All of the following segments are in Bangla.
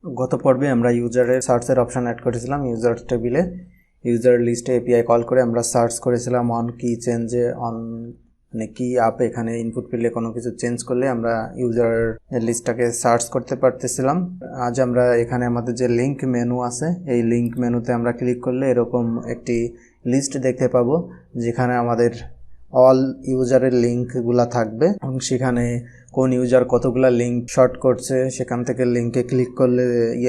গত পর্বে আমরা ইউজারের সার্চের অপশন অ্যাড করেছিলাম ইউজার টেবিলে। ইউজার লিস্টে এপিআই কল করে আমরা সার্চ করেছিলাম অন কি চেঞ্জে, অন মানে কি আপে এখানে ইনপুট ফিল্ডে কোনো কিছু চেঞ্জ করলে আমরা ইউজার লিস্টটাকে সার্চ করতে পারতেছিলাম। আজ আমরা এখানে আমাদের যে লিঙ্ক মেনু আছে, এই লিঙ্ক মেনুতে আমরা ক্লিক করলে এরকম একটি লিস্ট দেখতে পাবো যেখানে আমাদের অল ইউজারের লিঙ্কগুলো থাকবে এবং সেখানে কোন ইউজার কতগুলা লিঙ্ক শর্ট করছে সেখান থেকে লিঙ্কে ক্লিক করলে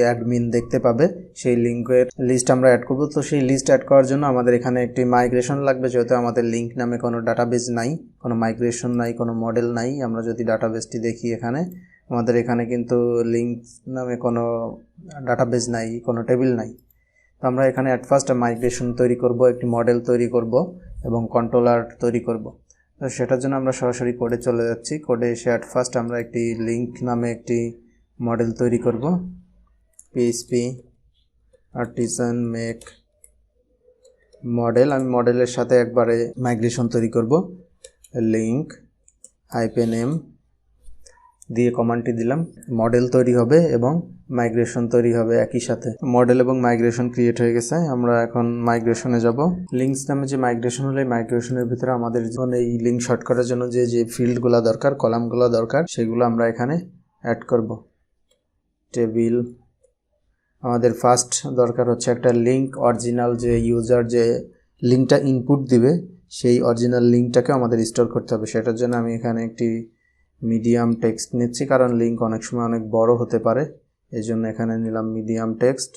অ্যাডমিন দেখতে পাবে। সেই লিঙ্কের লিস্ট আমরা অ্যাড করব। তো সেই লিস্ট অ্যাড করার জন্য আমাদের এখানে একটি মাইগ্রেশন লাগবে, যেহেতু আমাদের লিঙ্ক নামে কোনো ডাটাবেস নাই, কোনো মাইগ্রেশন নাই, কোনো মডেল নাই। আমরা যদি ডাটাবেসটি দেখি এখানে আমাদের এখানে কিন্তু লিঙ্ক নামে কোনো ডাটাবেস নাই, কোনো টেবিল নাই। তো আমরা এখানে অ্যাট ফার্স্ট মাইগ্রেশন তৈরি করব, একটি মডেল তৈরি করব এবং কন্ট্রোলার তৈরি করব। তো সেটার জন্য আমরা সরাসরি কোডে চলে যাচ্ছি। কোডে এসে অ্যাট ফার্স্ট আমরা একটি লিঙ্ক নামে একটি মডেল তৈরি করব। পিএইচপি আর্টিসান মেক মডেল, আমি মডেলের সাথে একবারে মাইগ্রেশন তৈরি করব। লিঙ্ক -m দিয়ে কমান্ডটি দিলাম, মডেল তৈরি হবে এবং মাইগ্রেশন তৈরি হবে একই সাথে। মডেল এবং মাইগ্রেশন ক্রিয়েট হয়ে গেছে। আমরা এখন মাইগ্রেশনে যাব। লিঙ্কস নামে যে মাইগ্রেশন হলে মাইগ্রেশনের ভিতরে আমাদের এই লিঙ্ক শর্ট করার জন্য যে যে ফিল্ডগুলো দরকার, কলামগুলো দরকার, সেগুলো আমরা এখানে অ্যাড করব। টেবিল, আমাদের ফার্স্ট দরকার হচ্ছে একটা লিঙ্ক, অরিজিনাল যে ইউজার যে লিঙ্কটা ইনপুট দিবে সেই অরিজিনাল লিঙ্কটাকে আমাদের স্টোর করতে হবে। সেটার জন্য আমি এখানে একটি মিডিয়াম টেক্সট নিচ্ছি, কারণ লিঙ্ক অনেক সময় অনেক বড় হতে পারে, এই জন্য এখানে নিলাম মিডিয়াম টেক্সট।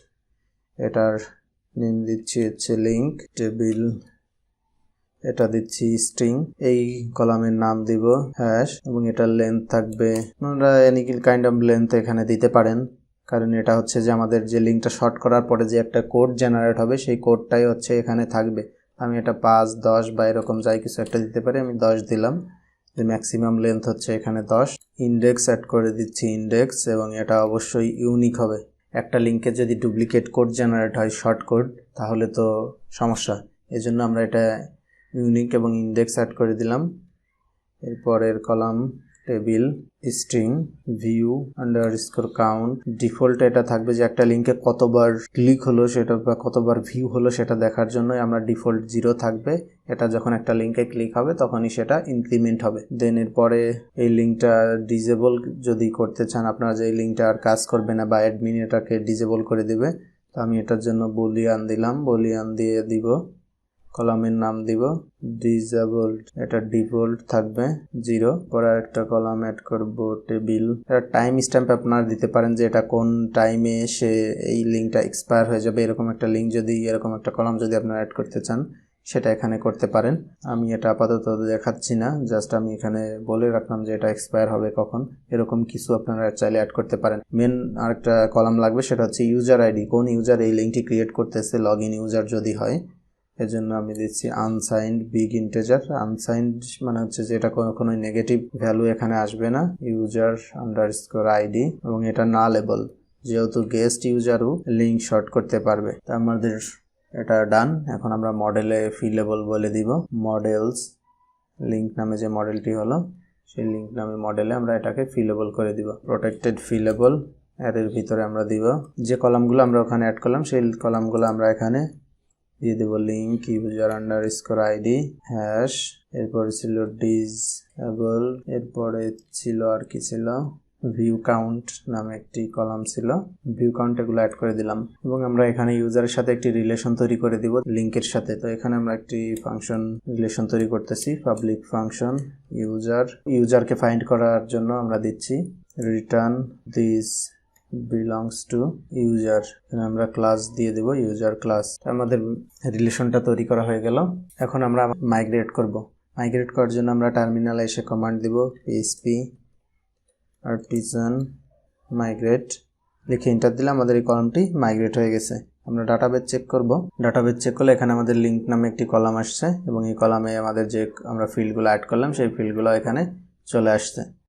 এটার নেম দিচ্ছি হচ্ছে লিঙ্ক টেবিল, এটা দিচ্ছি স্ট্রিং, এই কলামের নাম দিব হ্যাশ এবং এটার লেন্থ থাকবে, আপনারা এনি কাইন্ড অফ লেন্থ এখানে দিতে পারেন, কারণ এটা হচ্ছে যে আমাদের যে লিঙ্কটা শর্ট করার পরে যে একটা কোড জেনারেট হবে সেই কোডটাই হচ্ছে এখানে থাকবে। আমি এটা 5, 10 বা এরকম যাই কিছু একটা দিতে পারি। আমি 10 দিলাম, যে ম্যাক্সিমাম লেন্থ হচ্ছে এখানে 10। ইন্ডেক্স অ্যাড করে দিচ্ছি ইন্ডেক্স, এবং এটা অবশ্যই ইউনিক হবে। একটা লিঙ্কে যদি ডুপ্লিকেট কোড জেনারেট হয়, শর্ট কোড, তাহলে তো সমস্যা। এজন্য আমরা এটা ইউনিক এবং ইন্ডেক্স অ্যাড করে দিলাম। এরপরের column table string view underscore count. Default এটা থাকবে যে একটা লিঙ্কে কতবার ক্লিক হলো সেটা বা কতবার ভিউ হলো সেটা দেখার জন্য আমরা ডিফল্ট 0 থাকবে। এটা যখন একটা লিঙ্কে ক্লিক হবে তখনই সেটা ইনক্রিমেন্ট হবে। দেন এরপরে এই লিঙ্কটা ডিজেবল যদি করতে চান আপনারা, যে এই লিঙ্কটা আর কাজ করবে না বা অ্যাডমিন এটাকে ডিজেবল করে দিবে, তো আমি এটার জন্য বুলিয়ান দিলাম, বুলিয়ান দিয়ে দিব, কলামের নাম দিব ডিসেবলড, এটা ডিফল্ট থাকবে 0। পরে একটা কলাম অ্যাড করব টেবিল। এটা টাইম স্ট্যাম্প আপনারা দিতে পারেন যে এটা কোন টাইমে সে এই লিঙ্কটা এক্সপায়ার হয়ে যাবে, এরকম একটা লিঙ্ক যদি, এরকম একটা কলাম যদি আপনারা অ্যাড করতে চান সেটা এখানে করতে পারেন। আমি এটা আপাতত দেখাচ্ছি না, জাস্ট আমি এখানে বলে রাখলাম যে এটা এক্সপায়ার হবে কখন। এরকম কিছু আপনারা চাইলে অ্যাড করতে পারেন। মেন আরেকটা কলাম লাগবে, সেটা হচ্ছে ইউজার আইডি, কোন ইউজার এই লিঙ্কটি ক্রিয়েট করতেছে, লগ ইন ইউজার যদি হয়। এজন্য আমি দিচ্ছি আনসাইন্ড বিগ ইন্টিজার। আনসাইন্ড মানে হচ্ছে যে এটা কোনো নেগেটিভ ভ্যালু এখানে আসবে না। ইউজার আন্ডারস্কোর আইডি, এবং এটা নালেবল, যেহেতু গেস্ট ইউজারও লিঙ্ক শর্ট করতে পারবে। তা আমাদের এটা ডান। এখন আমরা মডেলে ফিলেবল বলে দিব, মডেলস লিঙ্ক নামে যে মডেলটি হলো সেই লিঙ্ক নামে মডেলে আমরা এটাকে ফিলেবল করে দিব। প্রোটেক্টেড ফিলেবল এর ভিতরে আমরা দিব যে কলামগুলো আমরা ওখানে অ্যাড করলাম সেই কলামগুলো আমরা এখানে দিয়ে দেব। Link user underscore ID hash, এরপরে ছিল ডিসেবল, এরপরে ছিল আর কি ছিল ভিউ কাউন্ট নামে একটি কলাম ছিল, ভিউ কাউন্ট, এগুলো অ্যাড করে দিলাম। এবং আমরা এখানে ইউজারের সাথে একটি রিলেশন তৈরি করে দিব লিঙ্কের সাথে। তো এখানে আমরা একটি ফাংশন রিলেশন তৈরি করতেছি, পাবলিক ফাংশন ইউজারকে ফাইন্ড করার জন্য আমরা দিচ্ছি return this belongs to user, আমরা ক্লাস দিয়ে দেব ইউজার ক্লাস। আমাদের রিলেশনটা তৈরি করা হয়ে গেল। এখন আমরা মাইগ্রেট করব। মাইগ্রেট করার জন্য আমরা টার্মিনালে এসে কমান্ড দিব php artisan migrate, লিখে এন্টার দিলে আমাদের এই কলামটি মাইগ্রেট হয়ে গেছে। আমরা ডাটাবেস চেক করব। ডাটাবেস চেক করলে এখানে আমাদের লিঙ্ক নামে একটি কলাম আসছে এবং এই কলামে আমাদের যে আমরা ফিল্ডগুলো অ্যাড করলাম সেই ফিল্ডগুলো এখানে চলে আসছে।